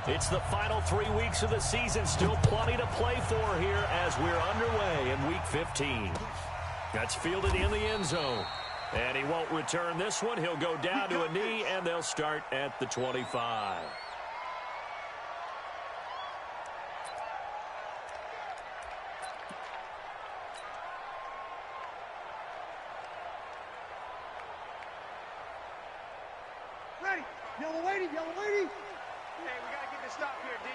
It's the final 3 weeks of the season. Still plenty to play for here as we're underway in Week 15. That's fielded in the end zone. And he won't return this one. He'll go down to a knee, and they'll start at the 25. Ready. Yellow lady, yellow lady. Hey, we got to get this stop here, D.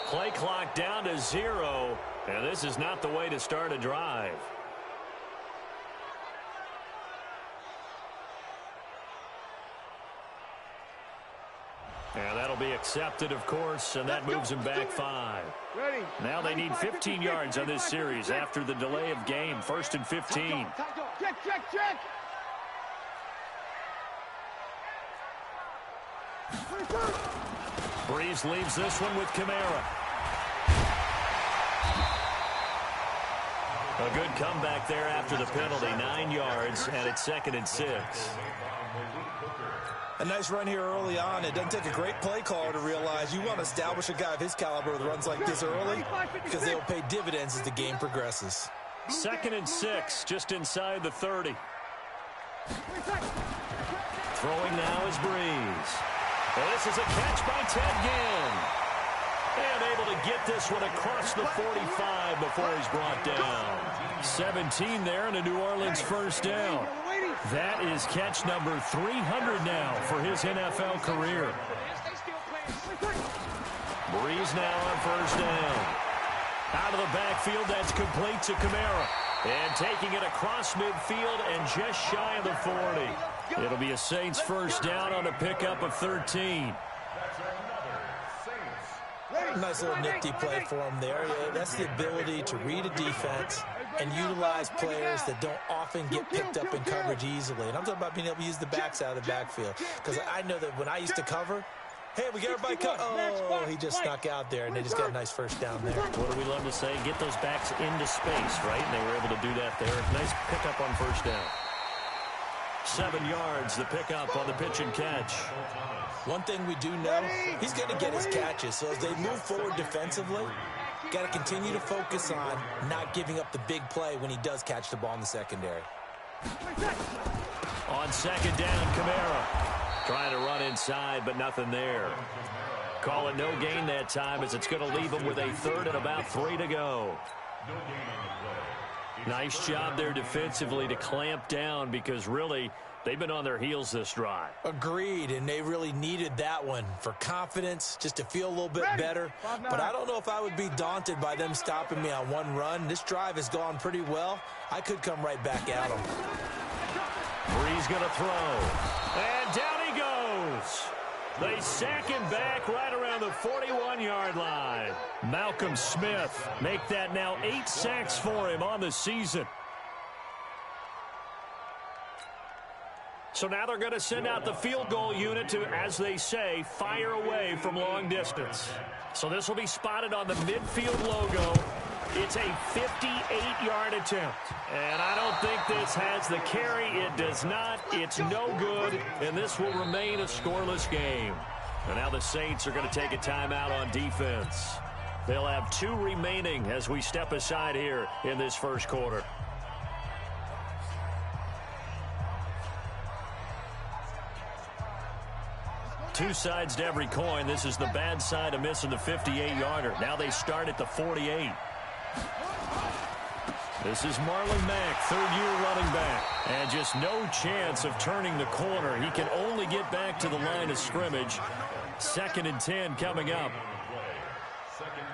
Play clock down to 0, and this is not the way to start a drive. And that'll be accepted, of course, and that moves them back 5. Now they need 15 yards on this series after the delay of game. 1st and 15. Check. Breeze leaves this one with Kamara. A good comeback there after the penalty. 9 yards, and it's 2nd and 6. A nice run here early on. It doesn't take a great play caller to realize you want to establish a guy of his caliber with runs like this early because they'll pay dividends as the game progresses. 2nd and 6, just inside the 30. Throwing now is Breeze. And this is a catch by Ted Ginn. And able to get this one across the 45 before he's brought down. 17 there and a New Orleans first down. That is catch number 300 now for his NFL career. Breeze now on first down. Out of the backfield, that's complete to Kamara. And taking it across midfield and just shy of the 40. It'll be a Saints first down on a pickup of 13. Nice little nifty play for him there. Yeah, that's the ability to read a defense and utilize players that don't often get picked up in coverage easily. And I'm talking about being able to use the backs out of the backfield. Because I know that when I used to cover, hey, we got everybody cut. Oh, he just snuck out there, and they just got a nice first down there. What do we love to say? Get those backs into space, right? And they were able to do that there. Nice pickup on first down. 7 yards, the pickup on the pitch and catch. One thing we do know, he's going to get his catches. So as they move forward defensively, got to continue to focus on not giving up the big play when he does catch the ball in the secondary. On 2nd down, Kamara. Trying to run inside, but nothing there. Call it no gain that time as it's going to leave him with a 3rd and about 3 to go. Nice job there defensively to clamp down because really they've been on their heels this drive. Agreed, and they really needed that one for confidence, just to feel a little bit better. But I don't know if I would be daunted by them stopping me on one run. This drive has gone pretty well. I could come right back at them. Breeze going to throw. And down he goes. They sack him back right around the 41-yard line. Malcolm Smith make that now 8 sacks for him on the season. So now they're going to send out the field goal unit to, as they say, fire away from long distance. So this will be spotted on the midfield logo. It's a 58-yard attempt. And I don't think this has the carry. It does not. It's no good. And this will remain a scoreless game. And now the Saints are going to take a timeout on defense. They'll have 2 remaining as we step aside here in this first quarter. Two sides to every coin. This is the bad side of missing the 58-yarder. Now they start at the 48. This is Marlon Mack, 3rd-year running back. And just no chance of turning the corner. He can only get back to the line of scrimmage. 2nd and 10 coming up.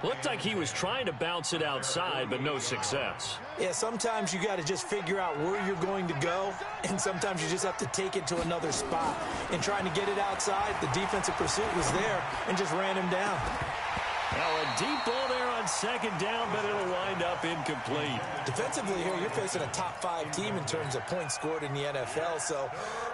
Looked like he was trying to bounce it outside, but no success. Yeah, sometimes you got to just figure out where you're going to go, and sometimes you just have to take it to another spot. And trying to get it outside, the defensive pursuit was there and just ran him down. Now a deep ball there on on second down, but it'll wind up incomplete. Defensively here, you're facing a top-5 team in terms of points scored in the NFL. So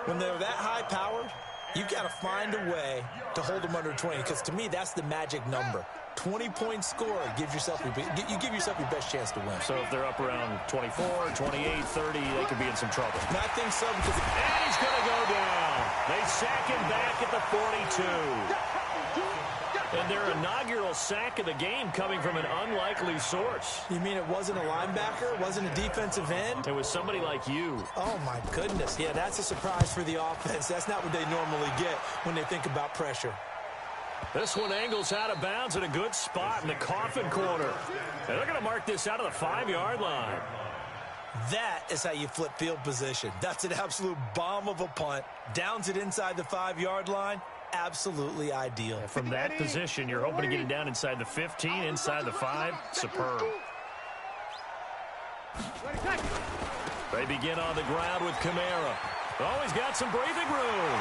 when they're that high-powered, you've got to find a way to hold them under 20, because to me, that's the magic number. 20 points scored gives yourself you give yourself your best chance to win. So if they're up around 24, 28, 30, they could be in some trouble. And I think so, because and he's going to go down. They sack him back at the 42. And their inaugural sack of the game coming from an unlikely source. You mean it wasn't a linebacker? It wasn't a defensive end? It was somebody like you. Oh, my goodness. Yeah, that's a surprise for the offense. That's not what they normally get when they think about pressure. This one angles out of bounds at a good spot in the coffin corner. And they're going to mark this out of the 5-yard line. That is how you flip field position. That's an absolute bomb of a punt. Downs it inside the 5-yard line. Absolutely ideal. From that position, you're hoping to get it down inside the 15, inside the 5. Superb. They begin on the ground with Kamara. Oh, he's got some breathing room.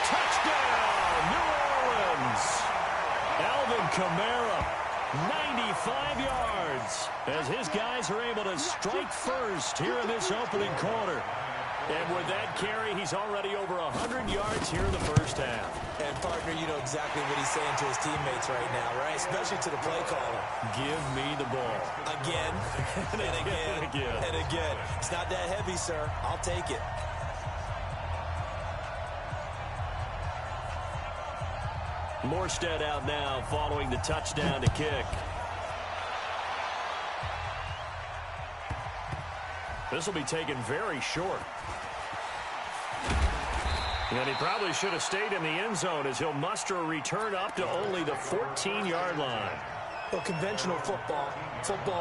Touchdown, New Orleans. Alvin Kamara, 95 yards, as his guys are able to strike first here in this opening quarter. And with that carry, he's already over 100 yards here in the first half. And, partner, you know exactly what he's saying to his teammates right now, right? Especially to the play caller. Give me the ball. Again, and again, and again. It's not that heavy, sir. I'll take it. Morstead out now following the touchdown to kick. This will be taken very short. And he probably should have stayed in the end zone, as he'll muster a return up to only the 14-yard line. Well, conventional football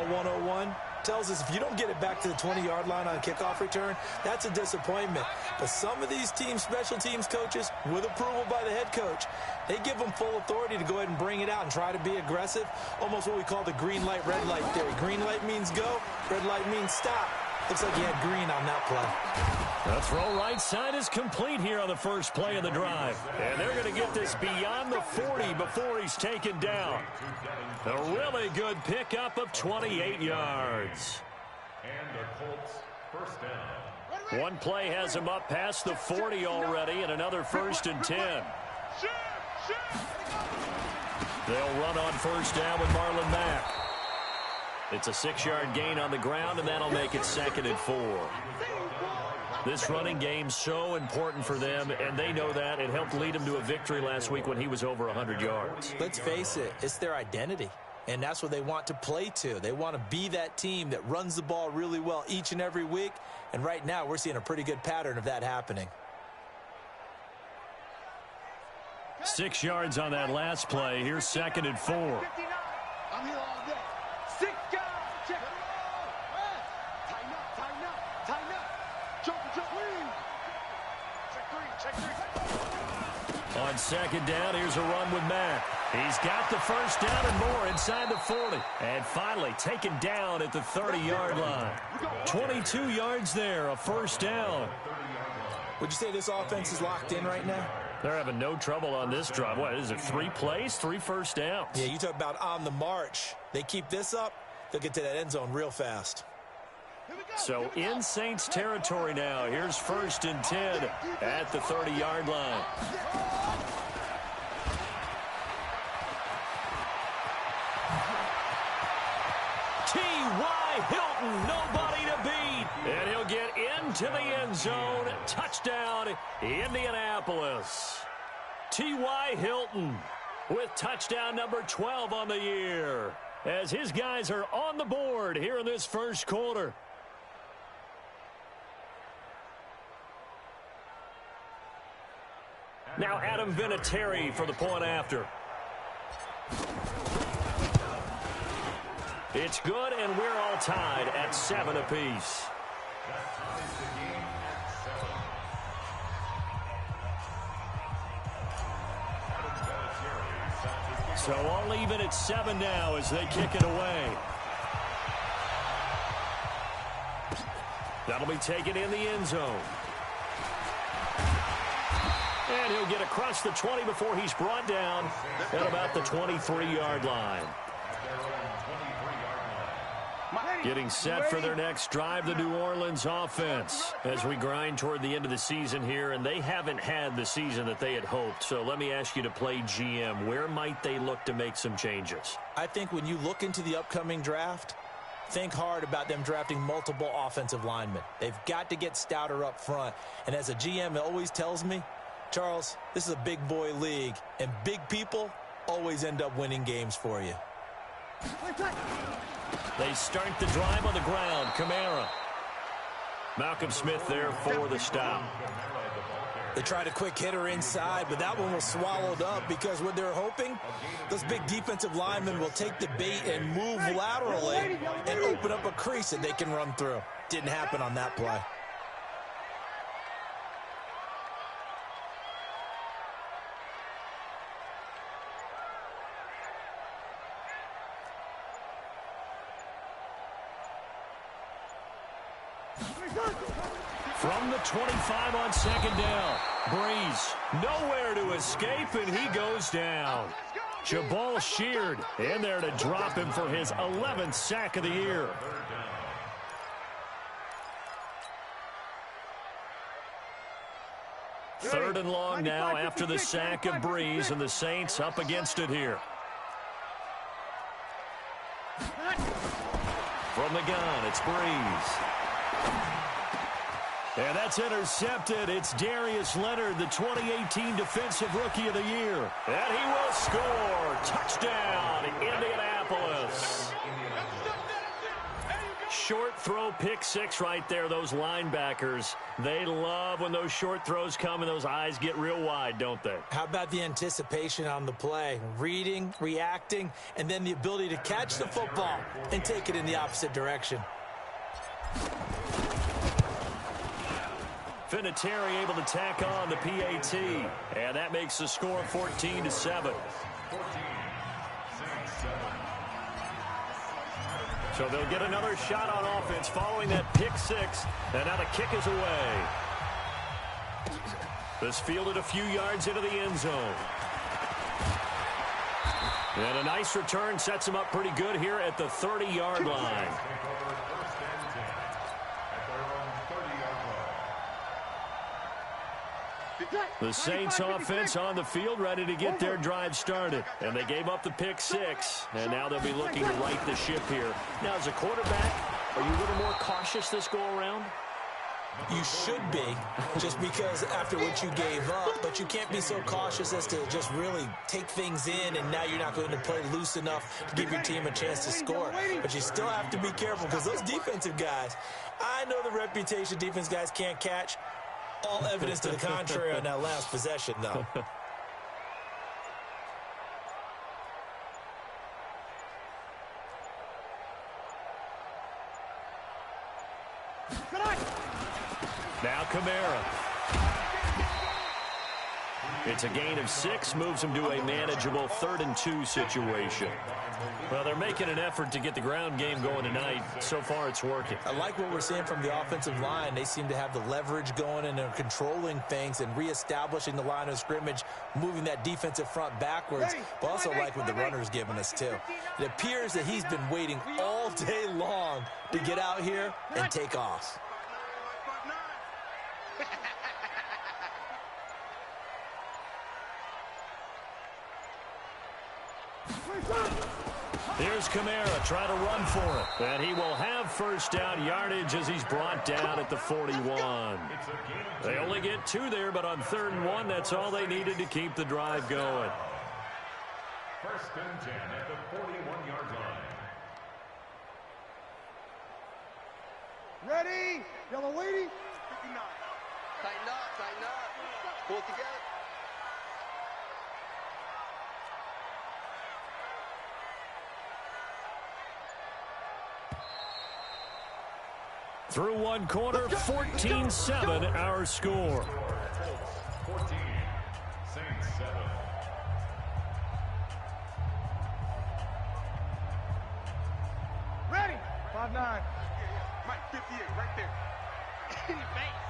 101, tells us if you don't get it back to the 20-yard line on a kickoff return, that's a disappointment. But some of these teams, special teams coaches, with approval by the head coach, they give them full authority to go ahead and bring it out and try to be aggressive. Almost what we call the green light, red light theory. Green light means go, red light means stop. Looks like he had green on that play. The throw right side is complete here on the first play of the drive. And they're going to get this beyond the 40 before he's taken down. A really good pickup of 28 yards. And the Colts first down. One play has him up past the 40 already, and another 1st and 10. They'll run on first down with Marlon Mack. It's a 6-yard gain on the ground, and that'll make it 2nd and 4. This running game so important for them, and they know that. It helped lead them to a victory last week when he was over 100 yards. Let's face it, it's their identity, and that's what they want to play to. They want to be that team that runs the ball really well each and every week, and right now we're seeing a pretty good pattern of that happening. 6 yards on that last play. Here's 2nd and 4. I'm here all day. 6 guys. Check it out. Tighten up, tighten up, tighten up. Jump, wing. Check three. On 2nd down, here's a run with Mack. He's got the first down and more inside the 40. And finally taken down at the 30-yard line. 22 yards there, a first down. Would you say this offense is locked in right now? They're having no trouble on this drive. What is it, 3 plays, 3 first downs? Yeah, you talk about on the march. They keep this up, they'll get to that end zone real fast. So in Saints territory now. Here's 1st and 10 at the 30-yard line. T.Y. Hilton, nobody to beat. And he'll get into the end zone. Touchdown, Indianapolis. T.Y. Hilton with touchdown number 12 on the year, as his guys are on the board here in this first quarter. Now Adam Vinatieri for the point after. It's good, and we're all tied at 7 apiece. So all even at 7 now as they kick it away. That'll be taken in the end zone. And he'll get across the 20 before he's brought down at about the 23-yard line. Getting set for their next drive, the New Orleans offense, as we grind toward the end of the season here, and they haven't had the season that they had hoped. So let me ask you to play GM. Where might they look to make some changes? I think when you look into the upcoming draft, think hard about them drafting multiple offensive linemen. They've got to get stouter up front. And as a GM, it always tells me, Charles, this is a big boy league, and big people always end up winning games for you. They start the drive on the ground. Kamara. Malcolm Smith there for the stop. They tried a quick hitter inside, but that one was swallowed up because what they're hoping, those big defensive linemen will take the bait and move laterally and open up a crease that they can run through. Didn't happen on that play. From the 25 on second down. Breeze nowhere to escape, and he goes down. Jabal Sheard in there to drop him for his 11th sack of the year. Third and long now after the sack of Breeze, and the Saints up against it here. From the gun, it's Breeze. And that's intercepted. It's Darius Leonard, the 2018 Defensive Rookie of the Year. And he will score. Touchdown, Indianapolis. Short throw, pick six right there. Those linebackers, they love when those short throws come and those eyes get real wide, don't they? How about the anticipation on the play? Reading, reacting, and then the ability to catch the football and take it in the opposite direction. Vinatieri able to tack on the PAT. And that makes the score 14-7. So they'll get another shot on offense following that pick six. And now the kick is away. This fielded a few yards into the end zone. And a nice return sets him up pretty good here at the 30-yard line. The Saints offense on the field ready to get their drive started. And they gave up the pick six. And now they'll be looking to right the ship here. Now, as a quarterback, are you a little more cautious this go-around? You should be, just because after what you gave up. But you can't be so cautious as to just really take things in, and now you're not going to play loose enough to give your team a chance to score. But you still have to be careful because those defensive guys, I know the reputation defense guys can't catch. All evidence to the contrary on that last possession, though. Now Kamara. It's a gain of 6, moves him to a manageable 3rd and 2 situation. Well, they're making an effort to get the ground game going tonight. So far, it's working. I like what we're seeing from the offensive line. They seem to have the leverage going, and they're controlling things and reestablishing the line of scrimmage, moving that defensive front backwards, but also like what the runner's giving us, too. It appears that he's been waiting all day long to get out here and take off. Here's Kamara trying to run for it. And he will have first down yardage as he's brought down at the 41. They only get 2 there, but on 3rd and 1, that's all they needed to keep the drive going. 1st and 10 at the 41-yard line. Ready? Yellow lady. 59. Tighten up, tighten up. Pull it together. Through one quarter, 14-7 our score. 14, Saints 7. Ready? 5'9". Mike, 58, right there. In your face.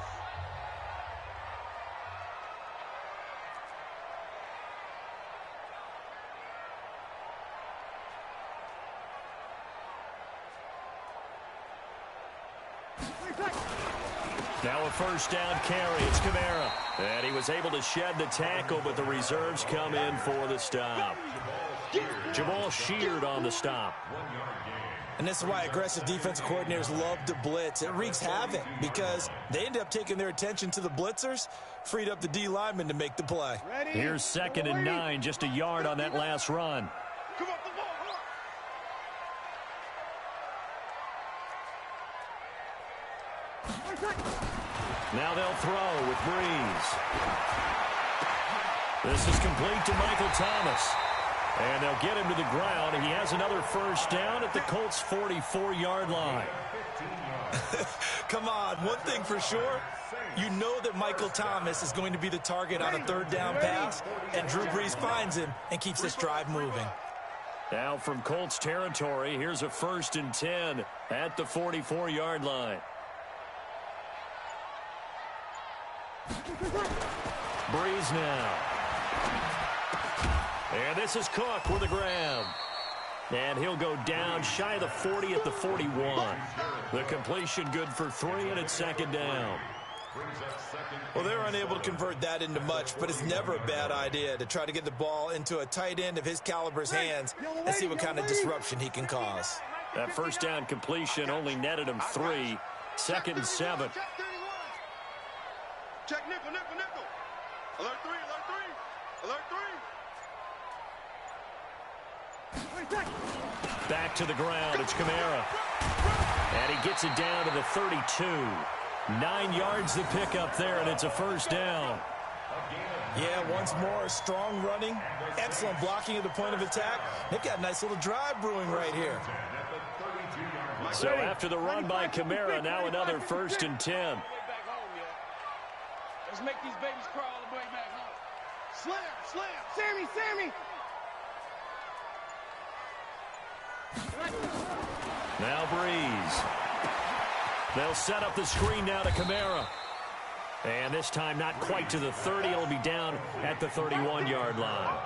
Now a first down carry. It's Kamara. And he was able to shed the tackle, but the reserves come in for the stop. Jamal Sheard on the stop. And this is why aggressive defensive coordinators love to blitz. It wreaks havoc because they end up taking their attention to the blitzers, freed up the D lineman to make the play. Here's 2nd and 9, just a yard on that last run. Now they'll throw with Breeze. This is complete to Michael Thomas. And they'll get him to the ground, and he has another first down at the Colts' 44-yard line. Come on, one thing for sure, you know that Michael Thomas is going to be the target on a 3rd down pass, and Drew Brees finds him and keeps this drive moving. Now from Colts territory, here's a 1st and 10 at the 44-yard line. Breeze now. And this is Cook with a grab. And he'll go down shy of the 40 at the 41. The completion good for 3, and it's 2nd down. Well, they're unable to convert that into much, but it's never a bad idea to try to get the ball into a tight end of his caliber's hands and see what kind of disruption he can cause. That first down completion only netted him 3. 2nd and 7. Check nickel, nickel, nickel. Alert 3, alert 3. Alert 3. Back to the ground. It's Kamara. And he gets it down to the 32. 9 yards to pick up there, and it's a first down. Yeah, once more, strong running, excellent blocking at the point of attack. They've got a nice little drive brewing right here. So after the run by Kamara, now another 1st and 10. Let's make these babies crawl all the way back home. Slam, slam. Sammy, Sammy. Now Breeze. They'll set up the screen now to Kamara. And this time not quite to the 30. It'll be down at the 31-yard line.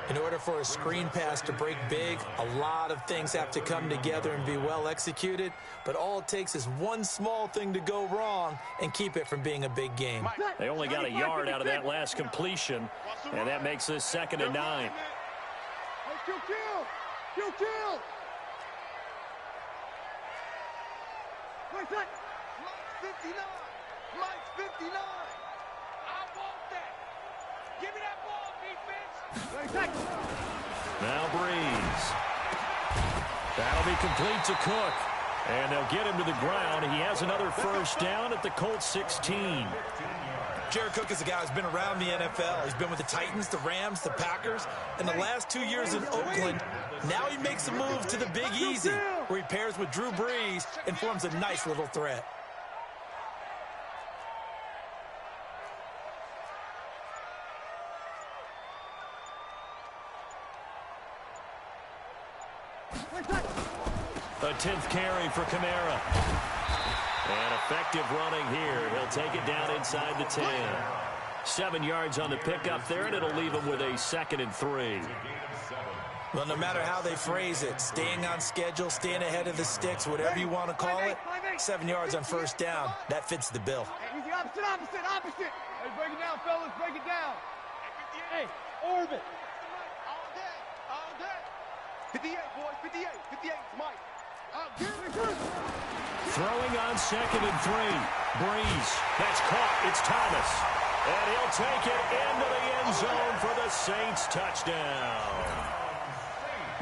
In order for a screen pass to break big, a lot of things have to come together and be well executed. But all it takes is one small thing to go wrong and keep it from being a big game. They only got a yard out of that last completion, and that makes this 2nd and 9. Kill, kill, kill. Mike's 59. Mike's 59. I want that. Give me that ball, defense. Now Breeze. That'll be complete to Cook. And they'll get him to the ground. He has another first down at the Colts 16. Jared Cook is a guy who's been around the NFL. He's been with the Titans, the Rams, the Packers. In the last 2 years in Oakland, now he makes a move to the Big Easy, where he pairs with Drew Brees and forms a nice little threat. A 10th carry for Kamara. And effective running here. He'll take it down inside the 10. 7 yards on the pickup there, and it'll leave him with a 2nd and 3. Well, no matter how they phrase it, staying on schedule, staying ahead of the sticks, whatever you want to call it, 7 yards on first down, that fits the bill. Easy, opposite. Hey, break it down, fellas. Break it down. Hey, orbit. All day. 58, boys. 58. 58, Mike. Throwing on 2nd and 3. Breeze. That's caught. It's Thomas. And he'll take it into the end zone for the Saints touchdown.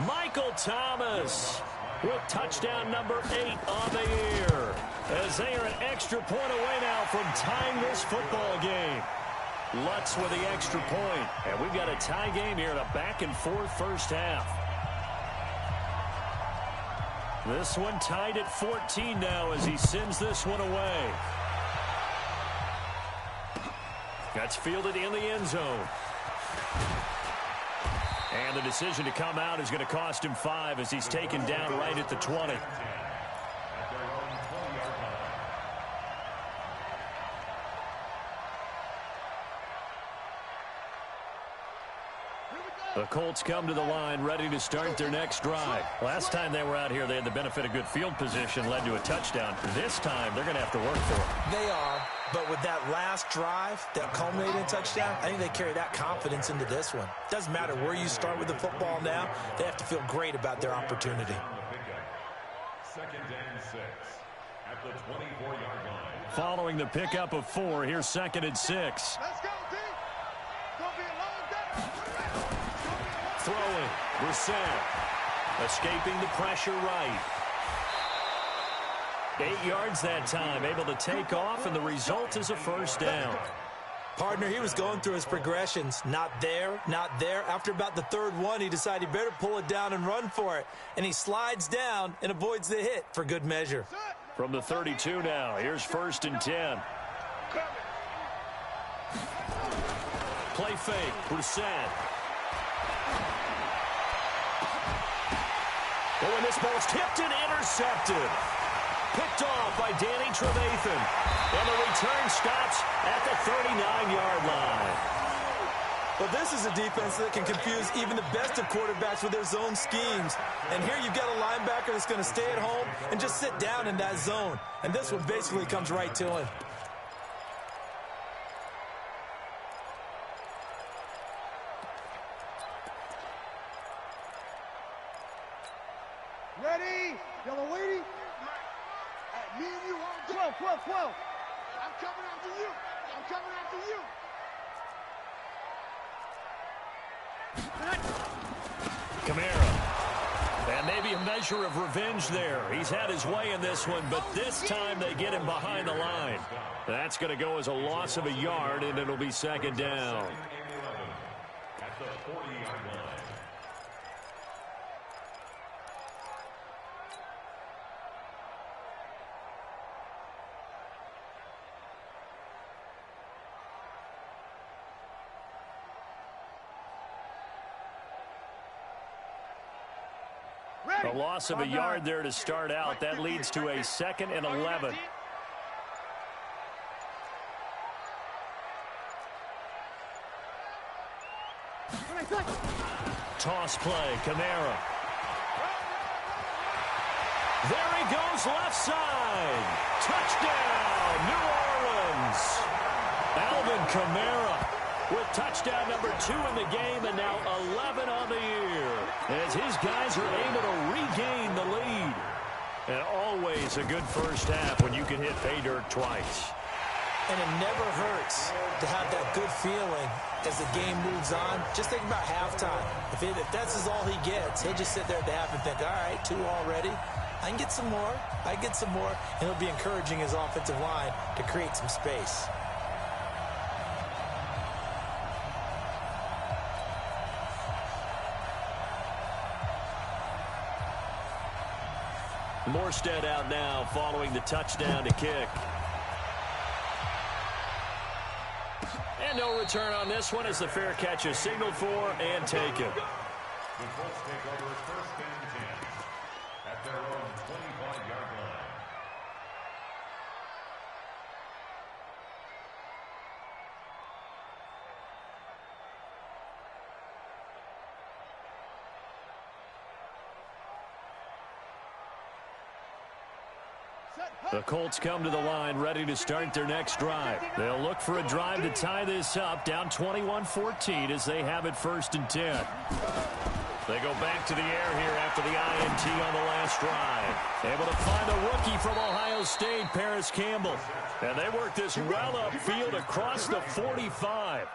Michael Thomas with touchdown number 8 on the year, as they are an extra point away now from tying this football game. Lutz with the extra point, and we've got a tie game here in a back-and-forth first half. This one tied at 14 now as he sends this one away. That's fielded in the end zone. And the decision to come out is going to cost him 5 as he's taken down right at the 20. Here we go. The Colts come to the line ready to start their next drive. Last time they were out here, they had the benefit of good field position, led to a touchdown. This time, they're going to have to work for it. They are, but with that last drive that culminated in touchdown, I think they carry that confidence into this one. Doesn't matter where you start with the football now, they have to feel great about their opportunity. Second and 6 at the 24-yard line. Following the pickup of 4, here's 2nd and 6. Let's go, team. Gonna be a long day. Throwing, Brissett, escaping the pressure right. 8 yards that time, able to take off, and the result is a first down. Partner, he was going through his progressions. Not there, not there. After about the third one, he decided he better pull it down and run for it. And he slides down and avoids the hit for good measure. From the 32 now, here's 1st and 10. Play fake, Brissett. Oh, and this ball's tipped and intercepted. Picked off by Danny Trevathan. And the return stops at the 39-yard line. Well, this is a defense that can confuse even the best of quarterbacks with their zone schemes. And here you've got a linebacker that's going to stay at home and just sit down in that zone. And this one basically comes right to him. Ready? Yellow lady? Hey, me and you on 12. I'm coming after you. Kamara. And maybe a measure of revenge there. He's had his way in this one, but this time they get him behind the line. That's going to go as a loss of a yard, and it'll be 2nd down. At the 40-yard line. A loss of a yard there to start out. That leads to a 2nd and 11. Toss play, Kamara. There he goes, left side. Touchdown, New Orleans. Alvin Kamara with touchdown number 2 in the game, and now 11 on the year, as his guys are able to regain the lead. And always a good first half when you can hit pay dirt twice. And it never hurts to have that good feeling as the game moves on. Just think about halftime. If that's all he gets, he'll just sit there at the half and think, all right, 2 already. I can get some more. And he'll be encouraging his offensive line to create some space. Morstead out now following the touchdown to kick. And no return on this one as the fair catch is signaled for and taken. The Colts take over 1st and 10 at their own 25-yard line. The Colts come to the line ready to start their next drive. They'll look for a drive to tie this up, down 21-14 as they have it 1st and 10. They go back to the air here after the INT on the last drive. Able to find the rookie from Ohio State, Paris Campbell. And they work this well upfield across the 45.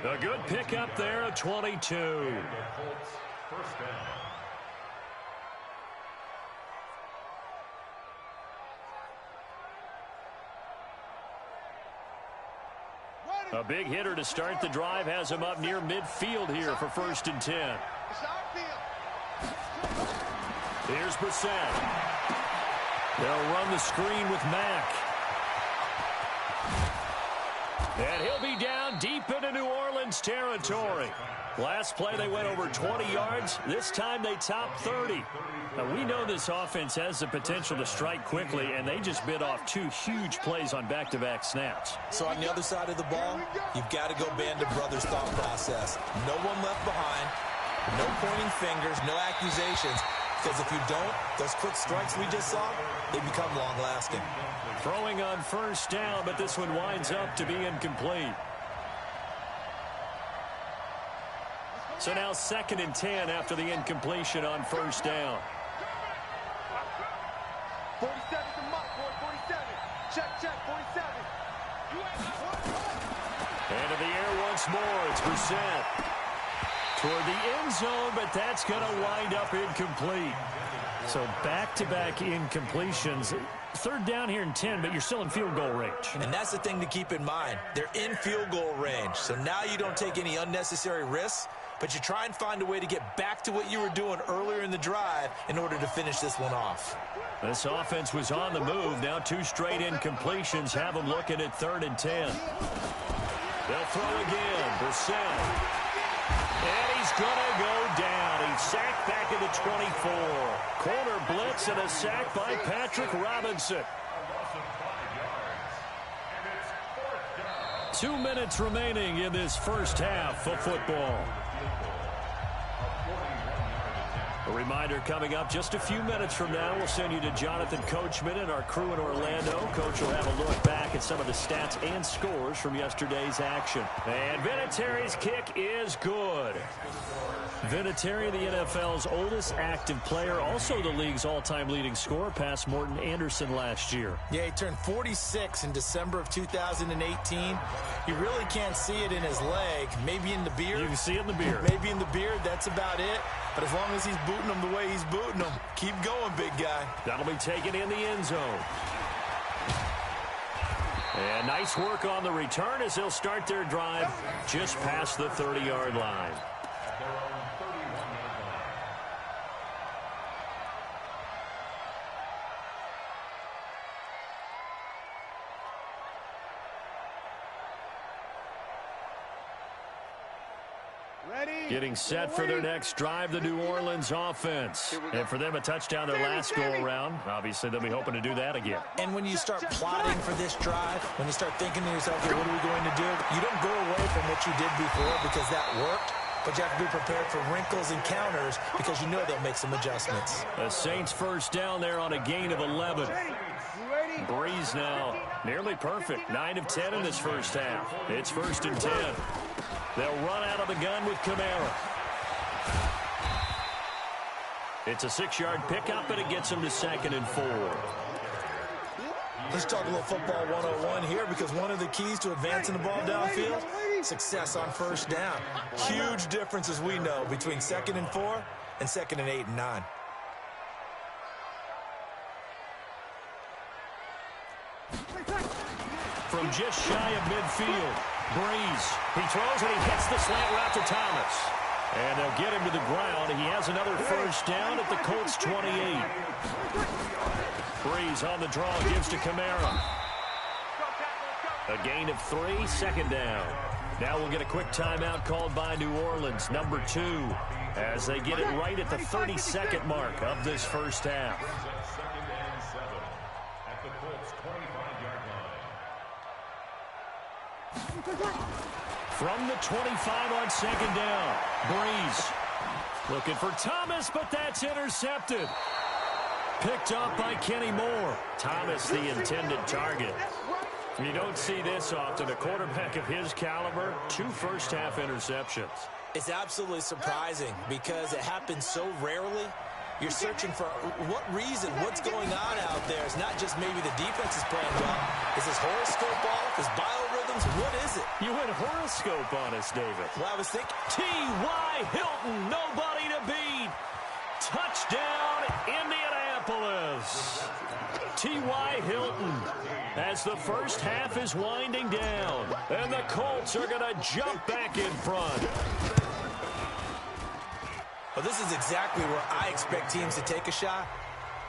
A good pickup there at 22. The Colts, first down. A big hitter to start the drive has him up near midfield here for 1st and 10. Here's Brissett. They'll run the screen with Mack. And he'll be down deep into New Orleans territory. Last play, they went over 20 yards. This time, they topped 30. Now, we know this offense has the potential to strike quickly, and they just bit off 2 huge plays on back-to-back snaps. So on the other side of the ball, you've got to go band of brothers thought process. No one left behind, no pointing fingers, no accusations, because if you don't, those quick strikes we just saw, they become long-lasting. Throwing on first down, but this one winds up to be incomplete. So now 2nd and 10 after the incompletion on first down. 47 the mark, boy, 47. Check, 47. And in the air once more, it's Brissett. Toward the end zone, but that's going to wind up incomplete. So back-to-back incompletions. 3rd down here and 10, but you're still in field goal range. And that's the thing to keep in mind. They're in field goal range. So now you don't take any unnecessary risks, but you try and find a way to get back to what you were doing earlier in the drive in order to finish this one off. This offense was on the move. Now 2 straight incompletions have them looking at 3rd and 10. They'll throw again. Brissett. And he's going to go down. He's sacked back at the 24. Corner blitz and a sack by Patrick Robinson. 2 minutes remaining in this first half of football. A reminder coming up just a few minutes from now. We'll send you to Jonathan Coachman and our crew in Orlando. Coach will have a look back at some of the stats and scores from yesterday's action. And Vinatieri's kick is good. Vinatieri, the NFL's oldest active player, also the league's all-time leading scorer, past Morton Anderson last year. Yeah, he turned 46 in December of 2018. You really can't see it in his leg, maybe in the beard. You can see it in the beard. Maybe in the beard, that's about it. But as long as he's booting them the way he's booting them, keep going, big guy. That'll be taken in the end zone. And nice work on the return as they'll start their drive just past the 30-yard line. Getting set for their next drive, the New Orleans offense. And for them, a touchdown their last go-around. Obviously, they'll be hoping to do that again. And when you start plotting for this drive, when you start thinking to yourself, okay, what are we going to do? You don't go away from what you did before because that worked, but you have to be prepared for wrinkles and counters because you know they'll make some adjustments. The Saints first down there on a gain of 11. Breeze now nearly perfect. 9 of 10 in this first half. It's 1st and 10. They'll run out of the gun with Kamara. It's a 6-yard pickup, and it gets them to 2nd and 4. Let's talk a little football 101 here because one of the keys to advancing the ball downfield, success on first down. Huge difference, as we know, between 2nd and 4 and 2nd and 8 and 9. From just shy of midfield, Breeze. He throws and he hits the slant route to Thomas. And they'll get him to the ground. He has another first down at the Colts 28. Breeze on the draw, gives to Kamara. A gain of 3, 2nd down. Now we'll get a quick timeout called by New Orleans, number 2, as they get it right at the 32nd mark of this first half. From the 25 on 2nd down, Breeze looking for Thomas, but that's intercepted. Picked up by Kenny Moore. Thomas, the intended target. You don't see this often. A quarterback of his caliber, 2 first-half interceptions. It's absolutely surprising because it happens so rarely. You're searching for what reason, what's going on out there. It's not just maybe the defense is playing well. Is his horoscope off? His biorhythms? What is it? You went horoscope on us, David. Well, I was thinking. T.Y. Hilton, nobody to beat. Touchdown, Indianapolis. T.Y. Hilton, as the first half is winding down. And the Colts are going to jump back in front. Well, this is exactly where I expect teams to take a shot.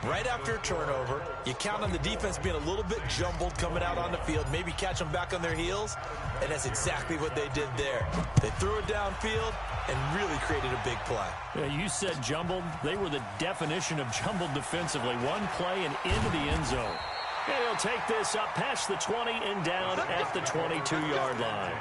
Right after a turnover, you count on the defense being a little bit jumbled coming out on the field, maybe catch them back on their heels, and that's exactly what they did there. They threw it downfield and really created a big play. Yeah, you said jumbled. They were the definition of jumbled defensively. One play and into the end zone. And he'll take this up past the 20 and down at the 22-yard line.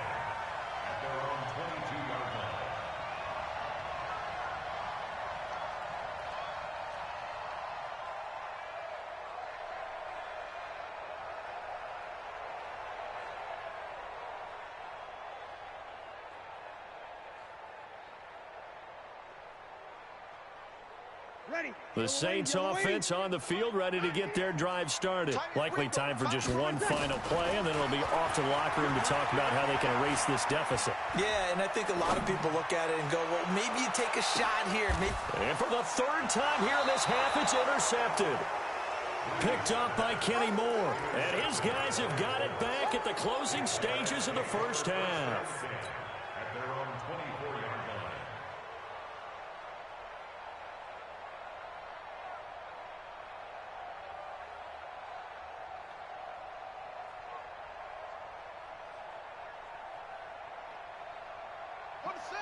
The Saints offense on the field, ready to get their drive started. Likely time for just one final play, and then it'll be off to the locker room to talk about how they can erase this deficit. Yeah, and I think a lot of people look at it and go, well, maybe you take a shot here. And for the third time here in this half, it's intercepted. Picked up by Kenny Moore. And his guys have got it back at the closing stages of the first half. At their own 24-yard line.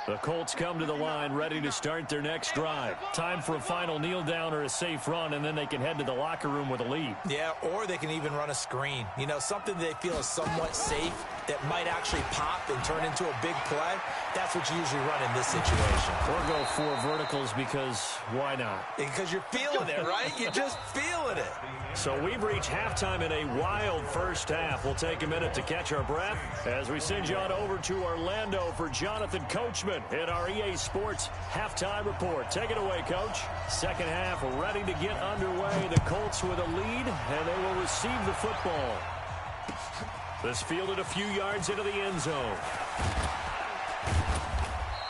The Colts come to the line ready to start their next drive. Time for a final kneel down or a safe run, and then they can head to the locker room with a lead. Yeah, or they can even run a screen. You know, something they feel is somewhat safe that might actually pop and turn into a big play. That's what you usually run in this situation. Or go for verticals because why not? Because you're feeling it, right? You're just feeling it. So we've reached halftime in a wild first half. We'll take a minute to catch our breath as we send you on over to Orlando for Jonathan Coachman in our EA Sports halftime report. Take it away, Coach. Second half ready to get underway. The Colts with a lead, and they will receive the football. This fielded a few yards into the end zone.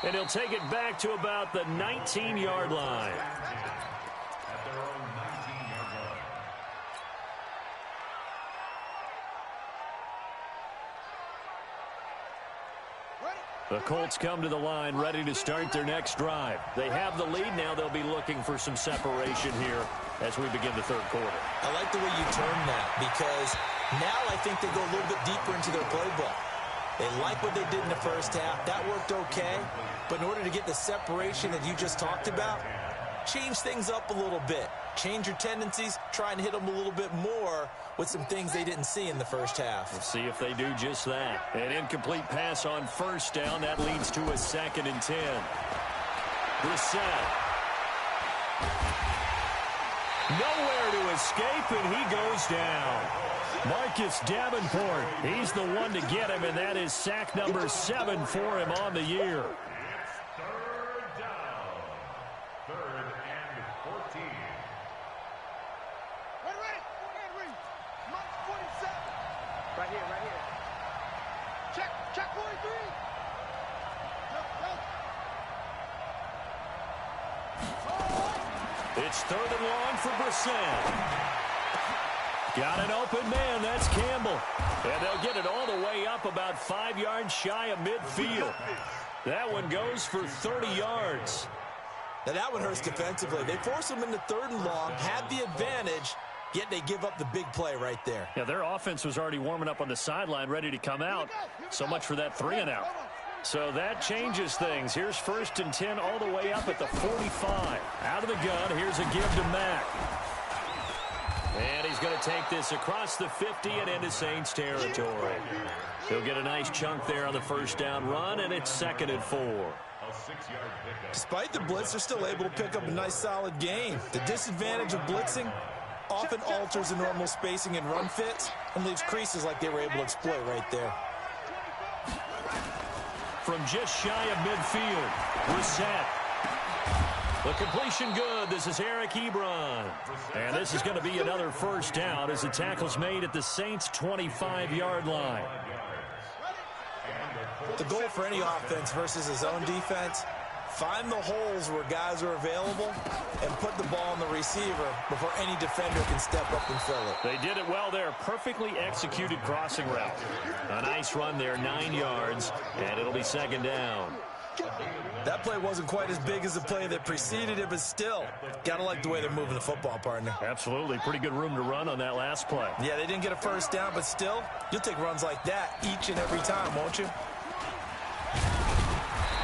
And he'll take it back to about the 19-yard line. At their own 19-yard line. The Colts come to the line ready to start their next drive. They have the lead. Now they'll be looking for some separation here as we begin the third quarter. I like the way you turn that because now I think they go a little bit deeper into their playbook. They like what they did in the first half. That worked okay. But in order to get the separation that you just talked about, change things up a little bit. Change your tendencies. Try and hit them a little bit more with some things they didn't see in the first half. We'll see if they do just that. An incomplete pass on first down. That leads to a 2nd and 10. Brissett. Nowhere to escape, and he goes down. Marcus Davenport, he's the one to get him, and that is sack number 7 for him on the year. It's third down. 3rd and 14. Ready. Mark 47. Right here. Check 43. It's 3rd and long for Brissett. Got an open man. That's Campbell. And they'll get it all the way up about 5 yards shy of midfield. That one goes for 30 yards. Now that one hurts defensively. They force them into 3rd and long, have the advantage, yet they give up the big play right there. Yeah, their offense was already warming up on the sideline, ready to come out. So much for that 3 and out. So that changes things. Here's 1st and 10 all the way up at the 45. Out of the gun, here's a give to Mack. And he's going to take this across the 50 and into Saints territory. He'll get a nice chunk there on the first down run, and it's 2nd and 4. A 6-yard pickup. Despite the blitz, they're still able to pick up a nice solid gain. The disadvantage of blitzing often alters the normal spacing and run fits and leaves creases like they were able to exploit right there. From just shy of midfield, Brissett. The completion good. This is Eric Ebron. And this is going to be another first down as the tackle's made at the Saints' 25-yard line. The goal for any offense versus his own defense, find the holes where guys are available and put the ball on the receiver before any defender can step up and fill it. They did it well there. Perfectly executed crossing route. A nice run there, 9 yards, and it'll be 2nd down. That play wasn't quite as big as the play that preceded it, but still, gotta like the way they're moving the football, partner. Absolutely. Pretty good room to run on that last play. Yeah, they didn't get a first down, but still, you'll take runs like that each and every time, won't you?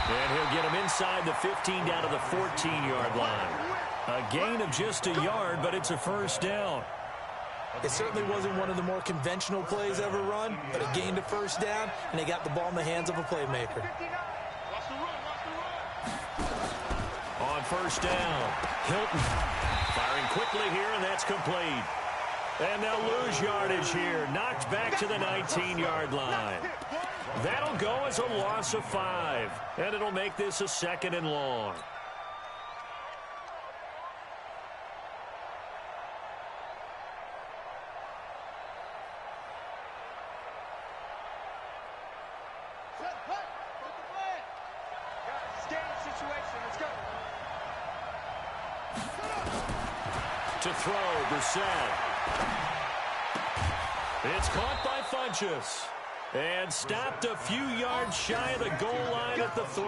And he'll get him inside the 15 down to the 14-yard line. A gain of just a yard, but it's a first down. It certainly wasn't one of the more conventional plays ever run, but it gained a first down, and they got the ball in the hands of a playmaker. On first down, Hilton firing quickly here, and that's complete. And they'll lose yardage here. Knocked back to the 19-yard line. That'll go as a loss of 5, and it'll make this a 2nd and long. To throw, Brissett. It's caught by Funchess. And stopped a few yards shy of the goal line at the 3.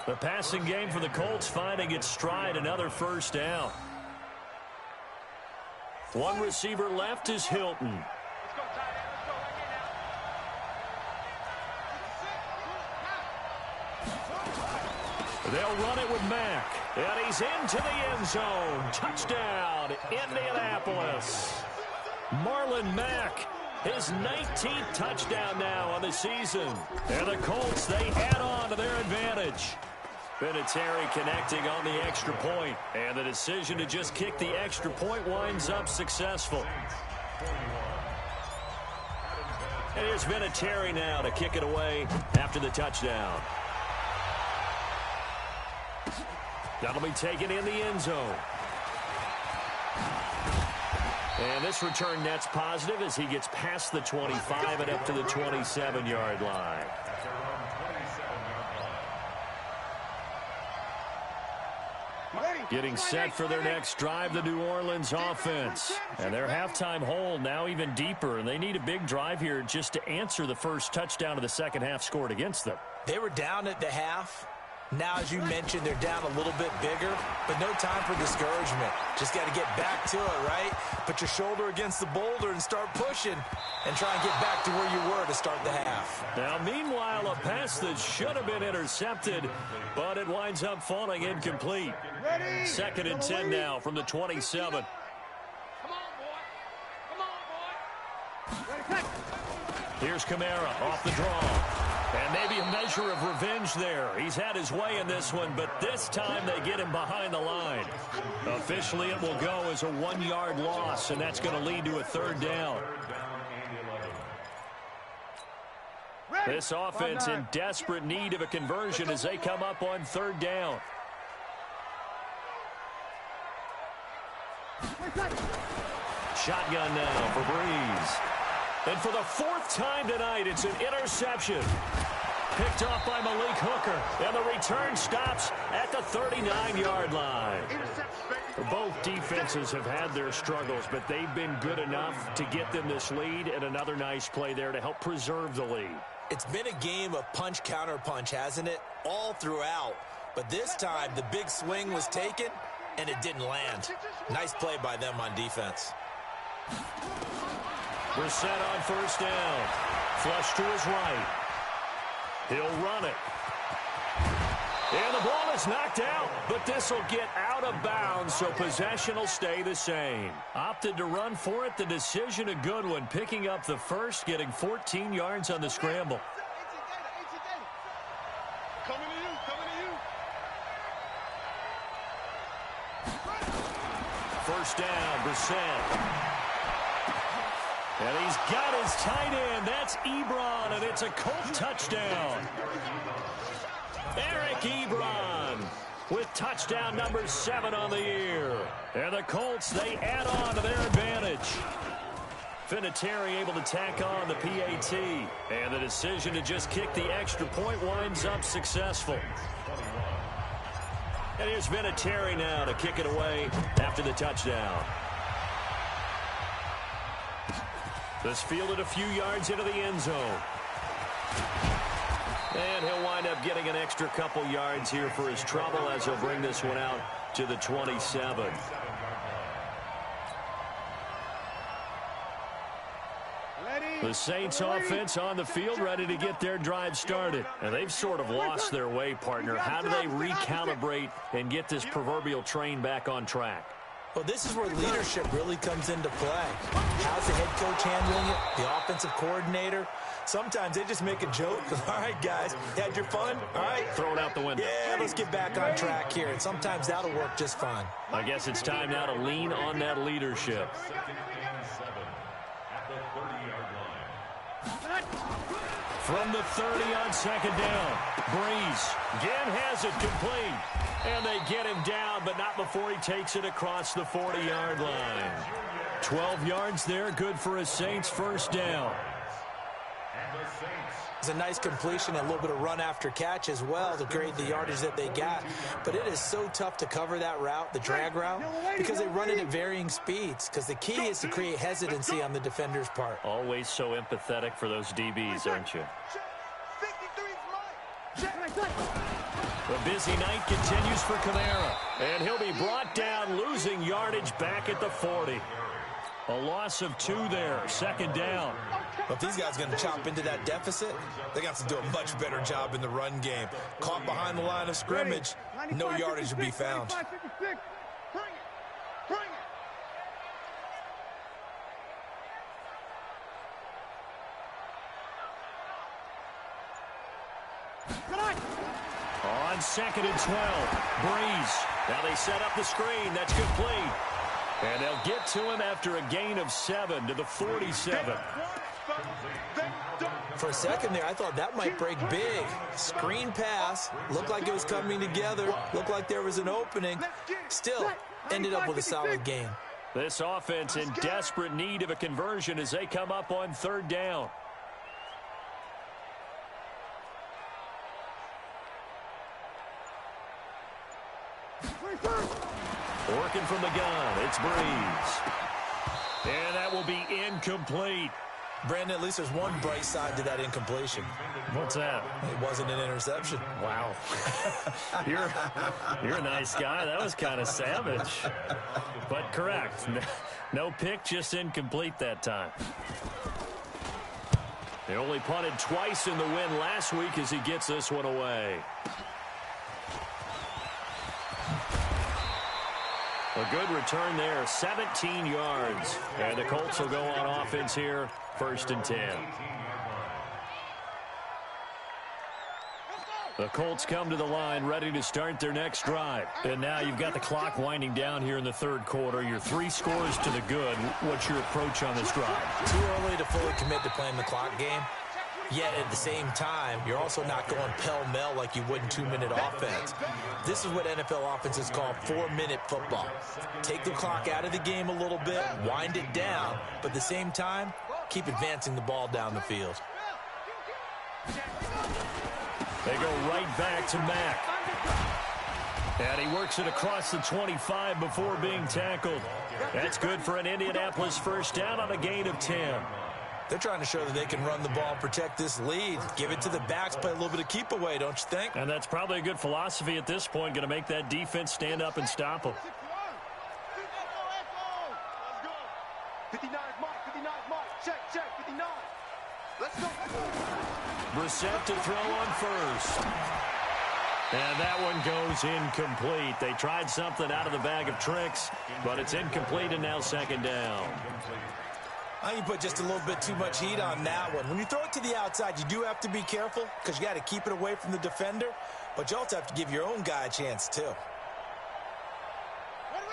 The passing game for the Colts finding its stride, another first down. One receiver left is Hilton. They'll run it with Mack. And he's into the end zone. Touchdown, Indianapolis. Marlon Mack, his 19th touchdown now on the season. And the Colts, they add on to their advantage. Vinatieri connecting on the extra point. And the decision to just kick the extra point winds up successful. And here's Vinatieri now to kick it away after the touchdown. That'll be taken in the end zone. And this return net's positive as he gets past the 25 and up to the 27-yard line. Getting set for their next drive, the New Orleans offense. And their halftime hole now even deeper, and they need a big drive here just to answer the first touchdown of the second half scored against them. They were down at the half. Now, as you mentioned, they're down a little bit bigger, but no time for discouragement. Just got to get back to it, right? Put your shoulder against the boulder and start pushing and try and get back to where you were to start the half. Now, meanwhile, a pass that should have been intercepted, but it winds up falling incomplete. 2nd and 10 now from the 27. Come on, boy. Here's Kamara off the draw. And maybe a measure of revenge there. He's had his way in this one, but this time they get him behind the line. Officially, it will go as a 1-yard loss, and that's going to lead to a 3rd down. This offense in desperate need of a conversion as they come up on 3rd down. Shotgun now for Breeze. And for the 4th time tonight, it's an interception. Picked off by Malik Hooker. And the return stops at the 39-yard line. Both defenses have had their struggles, but they've been good enough to get them this lead, and another nice play there to help preserve the lead. It's been a game of punch-counter-punch, hasn't it? All throughout. But this time, the big swing was taken, and it didn't land. Nice play by them on defense. Brissett on first down. Flush to his right. He'll run it. And the ball is knocked out, but this will get out of bounds, so possession will stay the same. Opted to run for it. The decision a good one, picking up the first, getting 14 yards on the scramble. Coming to you. First down, Brissett. And he's got his tight end. That's Ebron, and it's a Colt touchdown. Eric Ebron with touchdown number 7 on the year. And the Colts, they add on to their advantage. Vinatieri able to tack on the PAT. And the decision to just kick the extra point winds up successful. And here's Vinatieri now to kick it away after the touchdown. This fielded a few yards into the end zone. And he'll wind up getting an extra couple yards here for his trouble as he'll bring this one out to the 27. The Saints offense on the field ready to get their drive started. And they've sort of lost their way, partner. How do they recalibrate and get this proverbial train back on track? Well, this is where leadership really comes into play. How's the head coach handling it? The offensive coordinator? Sometimes they just make a joke. All right, guys, you had your fun? All right. Throw it out the window. Yeah, let's get back on track here. And sometimes that'll work just fine. I guess it's time now to lean on that leadership. From the 30 on second down, Breeze again has it complete. And they get him down, but not before he takes it across the 40-yard line. 12 yards there, good for a Saints first down. It's a nice completion and a little bit of run after catch as well to create the yardage that they got. But it is so tough to cover that route, the drag route, because they run it at varying speeds. Because the key is to create hesitancy on the defender's part. Always so empathetic for those DBs, aren't you? The busy night continues for Kamara. And he'll be brought down, losing yardage back at the 40. A loss of 2 there, second down. But if these guys are going to chop into that deficit, they got to do a much better job in the run game. Caught behind the line of scrimmage, no yardage to be found. Bring it. Bring it. On second and 12, Breeze. Now they set up the screen. That's complete. And they'll get to him after a gain of 7 to the 47. For a second there, I thought that might break big. Screen pass. Looked like it was coming together. Looked like there was an opening. Still, ended up with a solid gain. This offense in desperate need of a conversion as they come up on third down. Working from the gun, it's Breeze. And that will be incomplete. Brandon, at least there's one bright side to that incompletion. What's that? It wasn't an interception. Wow. You're a nice guy. That was kind of savage. But correct. No pick, just incomplete that time. They only punted twice in the win last week as he gets this one away. A good return there, 17 yards. And the Colts will go on offense here, first and 10. The Colts come to the line ready to start their next drive. And now you've got the clock winding down here in the third quarter. Your 3 scores to the good. What's your approach on this drive? Too early to fully commit to playing the clock game. Yet at the same time, you're also not going pell-mell like you would in 2-minute offense. This is what NFL offenses call 4-minute football. Take the clock out of the game a little bit, wind it down, but at the same time, keep advancing the ball down the field. They go right back to Mack. And he works it across the 25 before being tackled. That's good for an Indianapolis first down on a gain of 10. They're trying to show that they can run the ball, protect this lead, give it to the backs, play a little bit of keep away, don't you think? And that's probably a good philosophy at this point, going to make that defense stand up and stop them. 59 mark, 59 mark, check, 59. Let's go. Brissett to throw on first. And that one goes incomplete. They tried something out of the bag of tricks, but it's incomplete and now second down. I think you put just a little bit too much heat on that one. When you throw it to the outside, you do have to be careful because you got to keep it away from the defender, but you also have to give your own guy a chance too.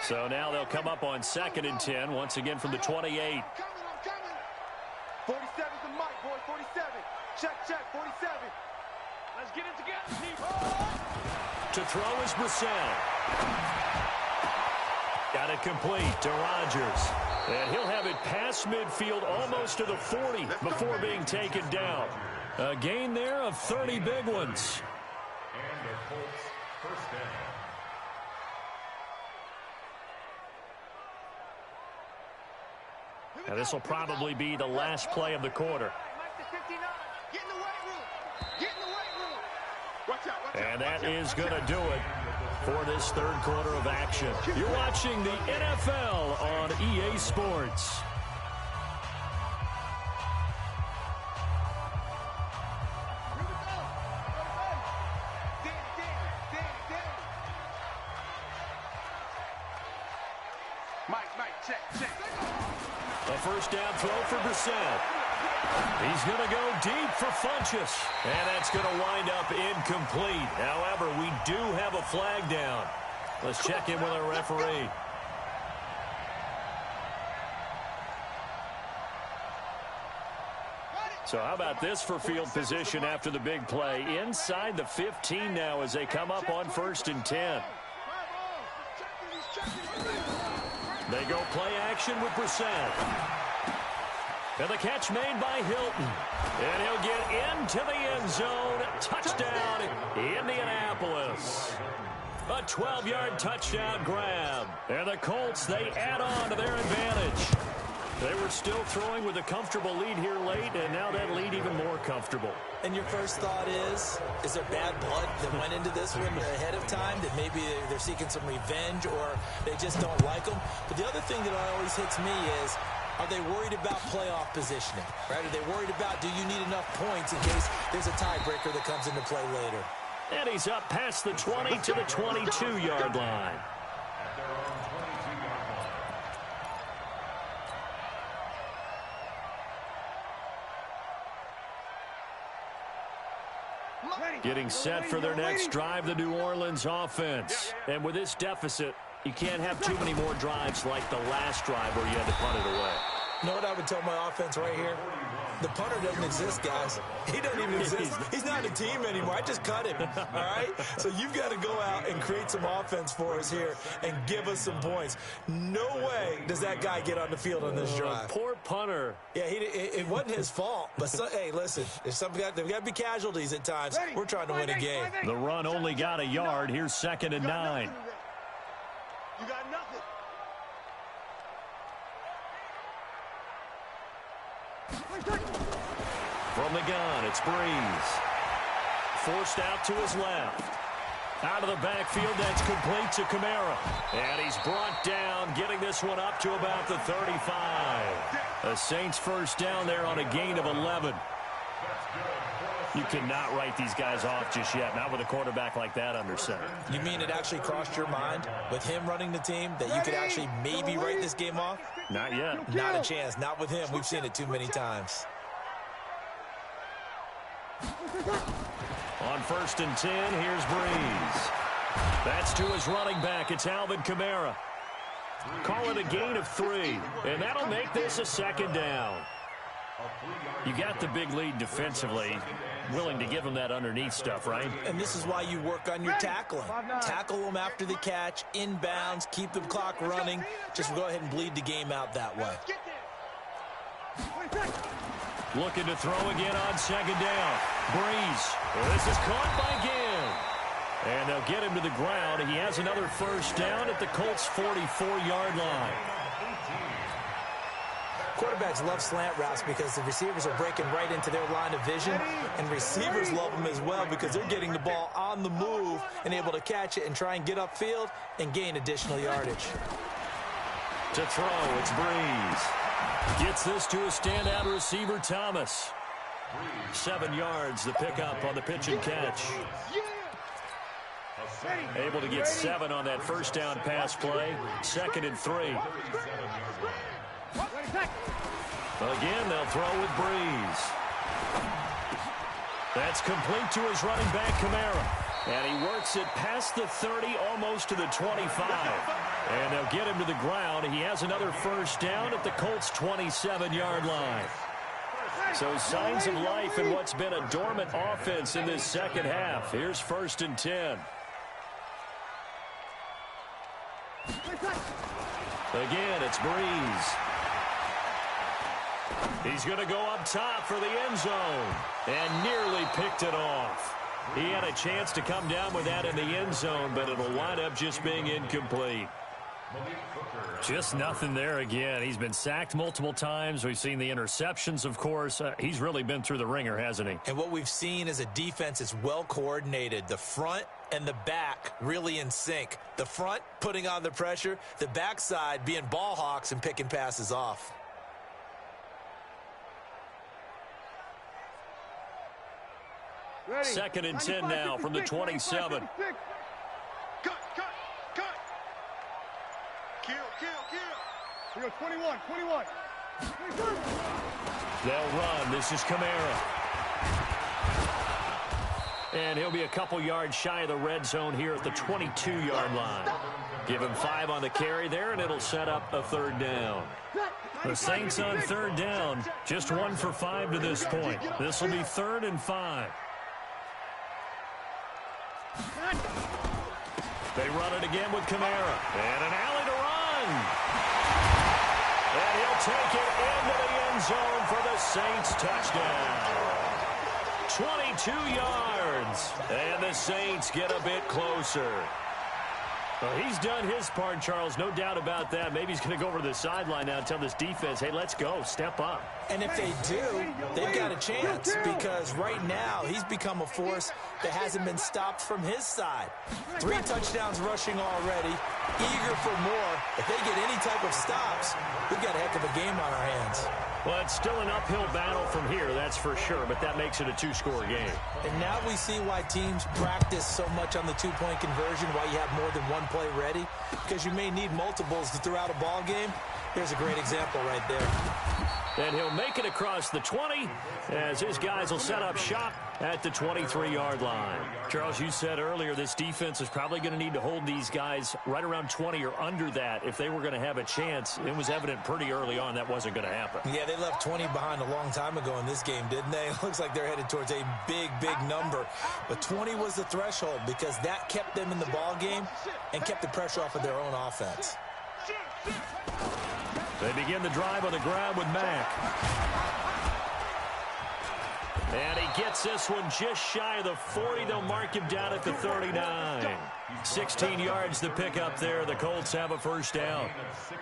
So now they'll come up on second and 10, once again from the 28. 47's the mic, boy, 47. Check, 47. Let's get it together. To throw is Brissett. Got it complete to Rodgers. And he'll have it past midfield almost to the 40 before being taken down. A gain there of 30 big ones. And the Colts first down. Now this will probably be the last play of the quarter. Get in the weight room. Get in the weight room. And that is going to do it for this third quarter of action. You're watching the NFL on EA Sports. A first down throw for Brissett. He's going to go deep for Funchess. And that's going to wind up incomplete. However, we do have a flag down. Let's check in with our referee. So how about this for field position after the big play? Inside the 15 now as they come up on 1st and 10. They go play action with Brissett. And the catch made by Hilton. And he'll get into the end zone. Touchdown, Indianapolis. A 12-yard touchdown grab. And the Colts, they add on to their advantage. They were still throwing with a comfortable lead here late, and now that lead even more comfortable. And your first thought is there bad blood that went into this one ahead of time, that maybe they're seeking some revenge or they just don't like them? But the other thing that always hits me is, are they worried about playoff positioning? Right? Are they worried about, do you need enough points in case there's a tiebreaker that comes into play later? And he's up past the 20 to the 22-yard line. Getting set for their next drive, the New Orleans offense. And with this deficit, you can't have too many more drives like the last drive where you had to punt it away. You know what I would tell my offense right here? The punter doesn't exist, guys. He doesn't even exist. He's not a team anymore. I just cut him, all right? So you've got to go out and create some offense for us here and give us some points. No way does that guy get on the field on this drive. Poor punter. Yeah, it wasn't his fault. But, hey, listen, there's got to be casualties at times. We're trying to win a game. The run only got a yard. Here's 2nd and 9. You got nothing. From the gun, it's Breeze. Forced out to his left. Out of the backfield, that's complete to Kamara. And he's brought down, getting this one up to about the 35. The Saints first down there on a gain of 11. You cannot write these guys off just yet, not with a quarterback like that under center. You mean it actually crossed your mind with him running the team that you could actually maybe write this game off? Not yet. Not a chance. Not with him. We've seen it too many times. On 1st and 10, here's Breeze. That's to his running back. It's Alvin Kamara. Call it a gain of 3, and that'll make this a 2nd down. You got the big lead defensively. Willing to give them that underneath stuff, right? And this is why you work on your tackling. Tackle them after the catch, inbounds, keep the clock running. Just go ahead and bleed the game out that way. Looking to throw again on 2nd down. Breeze. This is caught by Ginn. And they'll get him to the ground. He has another first down at the Colts' 44-yard line. Quarterbacks love slant routes because the receivers are breaking right into their line of vision, and receivers love them as well because they're getting the ball on the move and able to catch it and try and get upfield and gain additional yardage. To throw, it's Breeze. Gets this to a standout receiver, Thomas. 7 yards, the pickup on the pitch and catch. Able to get 7 on that first down pass play. 2nd and 3. Again, they'll throw with Breeze. That's complete to his running back, Kamara. And he works it past the 30, almost to the 25. And they'll get him to the ground. He has another first down at the Colts' 27-yard line. So signs of life in what's been a dormant offense in this second half. Here's 1st and 10. Again, it's Breeze. He's going to go up top for the end zone and nearly picked it off. He had a chance to come down with that in the end zone, but it'll wind up just being incomplete. Just nothing there again. He's been sacked multiple times. We've seen the interceptions, of course. He's really been through the ringer, hasn't he? And what we've seen is a defense is well coordinated. The front and the back really in sync. The front putting on the pressure, the backside being ball hawks and picking passes off. Ready. 2nd and 10 now from the 27. Cut. Kill. We go 21. They'll run. This is Kamara. And he'll be a couple yards shy of the red zone here at the 22-yard line. Give him 5 on the carry there, and it'll set up a 3rd down. The Saints on 3rd down, just 1 for 5 to this point. This will be 3rd and 5. They run it again with Kamara. And an alley to run. And he'll take it into the end zone for the Saints touchdown. 22 yards. And the Saints get a bit closer. Well, he's done his part, Charles. No doubt about that. Maybe he's going to go over to the sideline now and tell this defense, hey, let's go. Step up. And if they do, they've got a chance because right now he's become a force that hasn't been stopped from his side. 3 touchdowns rushing already, eager for more. If they get any type of stops, we've got a heck of a game on our hands. Well, it's still an uphill battle from here, that's for sure, but that makes it a 2-score game. And now we see why teams practice so much on the 2-point conversion, why you have more than one play ready, because you may need multiples throughout a ball game. Here's a great example right there. And he'll make it across the 20 as his guys will set up shop at the 23-yard line. Charles, you said earlier this defense is probably going to need to hold these guys right around 20 or under that if they were going to have a chance. It was evident pretty early on that wasn't going to happen. Yeah, they left 20 behind a long time ago in this game, didn't they? It looks like they're headed towards a big number. But 20 was the threshold because that kept them in the ball game and kept the pressure off of their own offense. They begin the drive on the ground with Mack. And he gets this one just shy of the 40. They'll mark him down at the 39. 16 yards to pick up there. The Colts have a 1st down.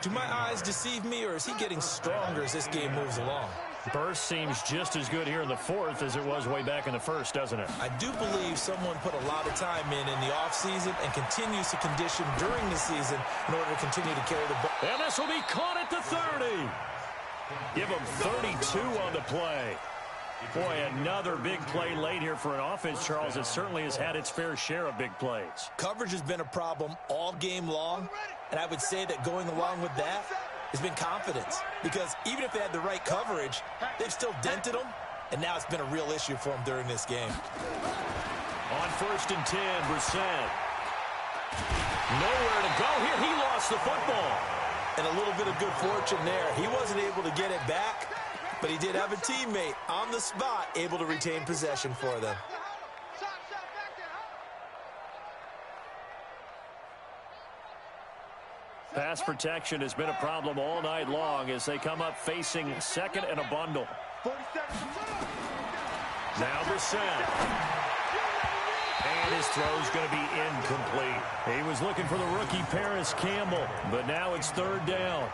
Do my eyes deceive me, or is he getting stronger as this game moves along? Burst seems just as good here in the 4th as it was way back in the 1st, doesn't it? I do believe someone put a lot of time in the offseason and continues to condition during the season in order to continue to carry the ball. And this will be caught at the 30. Give him 32 on the play. Boy, another big play late here for an offense, Charles, that certainly has had its fair share of big plays. Coverage has been a problem all game long, and I would say that going along with that has been confidence, because even if they had the right coverage, they've still dented them, and now it's been a real issue for them during this game. On 1st and 10, Brissett. Nowhere to go here. He lost the football. And a little bit of good fortune there. He wasn't able to get it back, but he did have a teammate on the spot able to retain possession for them. Pass protection has been a problem all night long as they come up facing 2nd and a bundle. Now Brissett. And his throw's going to be incomplete. He was looking for the rookie Paris Campbell, but now it's 3rd down.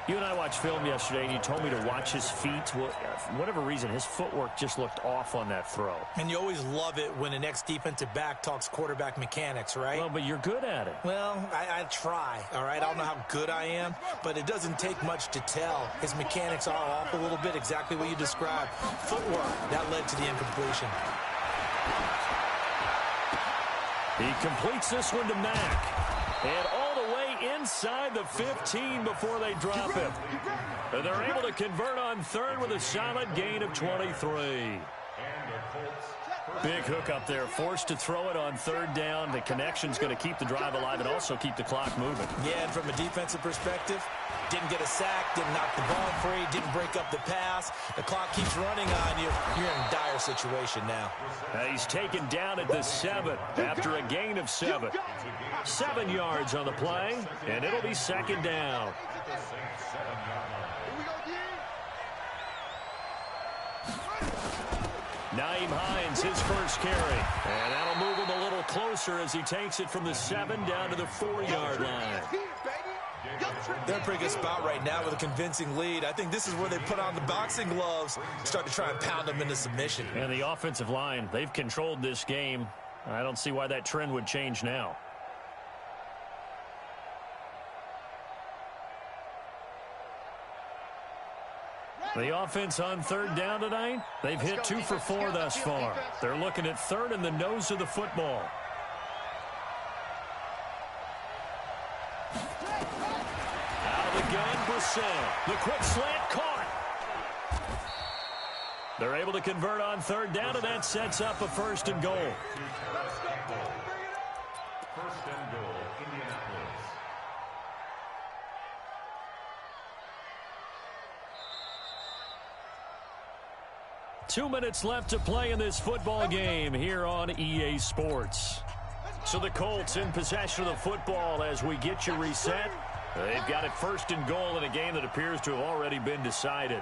You and I watched film yesterday, and you told me to watch his feet. Well, for whatever reason, his footwork just looked off on that throw. And you always love it when an ex-defensive back talks quarterback mechanics, right? Well, but you're good at it. Well, I try, all right? I don't know how good I am, but it doesn't take much to tell. His mechanics are off a little bit, exactly what you described. Footwork, that led to the incompletion. He completes this one to Mack. And all the way inside the 15 before they drop him. And they're able to convert on 3rd with a solid gain of 23. Big hook up there, forced to throw it on 3rd down. The connection's going to keep the drive alive and also keep the clock moving. Yeah, and from a defensive perspective, didn't get a sack, didn't knock the ball free, didn't break up the pass. The clock keeps running on you. You're in a dire situation now. He's taken down at the 7 after a gain of 7. 7 yards on the play, and it'll be 2nd down. Nyheim Hines, his first carry. And that'll move him a little closer as he takes it from the 7 down to the 4-yard line. They're in a pretty good spot right now with a convincing lead. I think this is where they put on the boxing gloves, start to try and pound them into submission. And the offensive line, they've controlled this game. I don't see why that trend would change now. The offense on third down tonight, they've hit 2 for 4 thus far. They're looking at third in the nose of the football. Out of the gun, Brissett. The quick slant caught. They're able to convert on third down, and that sets up a 1st and goal. First and goal, Indianapolis. Two minutes left to play in this football game here on EA Sports. So the Colts in possession of the football as we get you reset. They've got it 1st and goal in a game that appears to have already been decided.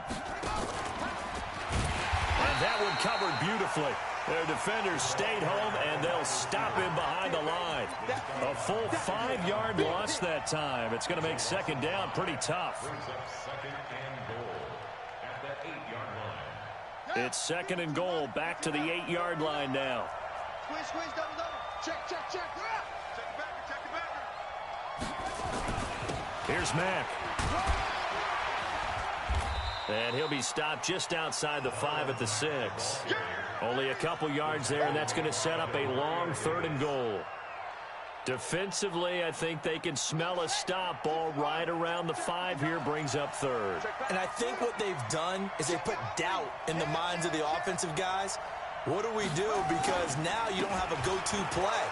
And that one covered beautifully. Their defenders stayed home, and they'll stop him behind the line. A full 5-yard loss that time. It's going to make 2nd down pretty tough. Brings up 2nd and goal at the 8-yard line. It's 2nd and goal, back to the 8-yard line now. Squeeze, double. Check. Check it back. Here's Mack. And he'll be stopped just outside the 5 at the 6. Only a couple yards there, and that's going to set up a long 3rd and goal. Defensively, I think they can smell a stop. Ball right around the 5 here, brings up 3rd. And I think what they've done is they put doubt in the minds of the offensive guys. What do we do? Because now you don't have a go-to play.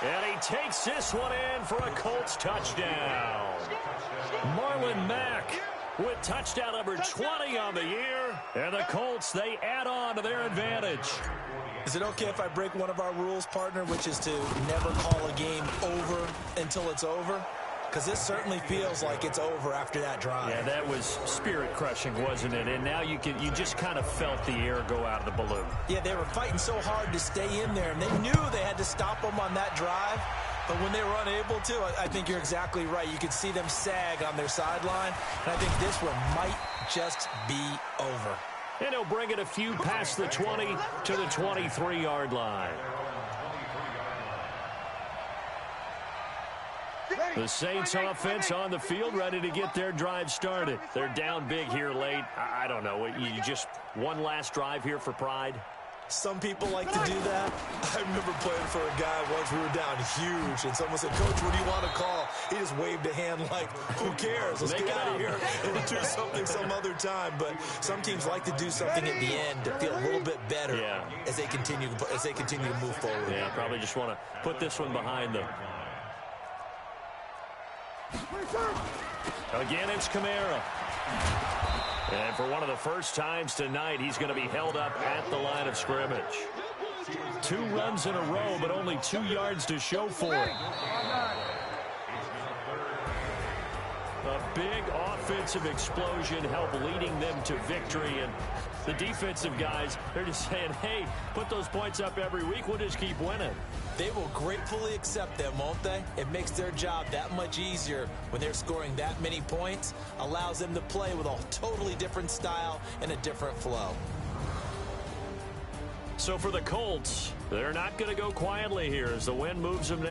And he takes this one in for a Colts touchdown. Marlon Mack with touchdown number 20 on the year. And the Colts, they add on to their advantage. Is it okay if I break one of our rules, partner, which is to never call a game over until it's over? Because this certainly feels like it's over after that drive. Yeah, that was spirit-crushing, wasn't it? And now you just kind of felt the air go out of the balloon. Yeah, they were fighting so hard to stay in there, and they knew they had to stop them on that drive. But when they were unable to, I think you're exactly right. You could see them sag on their sideline, and I think this one might just be over. And he'll bring it a few past the 20 to the 23-yard line. The Saints offense on the field, ready to get their drive started. They're down big here late. I don't know. You just one last drive here for pride? Some people like to do that. I remember playing for a guy once. We were down huge, and someone said, "Coach, what do you want to call?" He just waved a hand like, "Who cares? Let's get out of here and do something some other time." But some teams like to do something at the end to feel a little bit better as they continue to move forward. Yeah, probably just want to put this one behind them. Again, it's Kamara. And for one of the first times tonight, he's going to be held up at the line of scrimmage. 2 runs in a row, but only 2 yards to show for it. A big offensive explosion helped leading them to victory. And the defensive guys, they're just saying, hey, put those points up every week. We'll just keep winning. They will gratefully accept them, won't they? It makes their job that much easier when they're scoring that many points. Allows them to play with a totally different style and a different flow. So for the Colts, they're not going to go quietly here as the win moves them.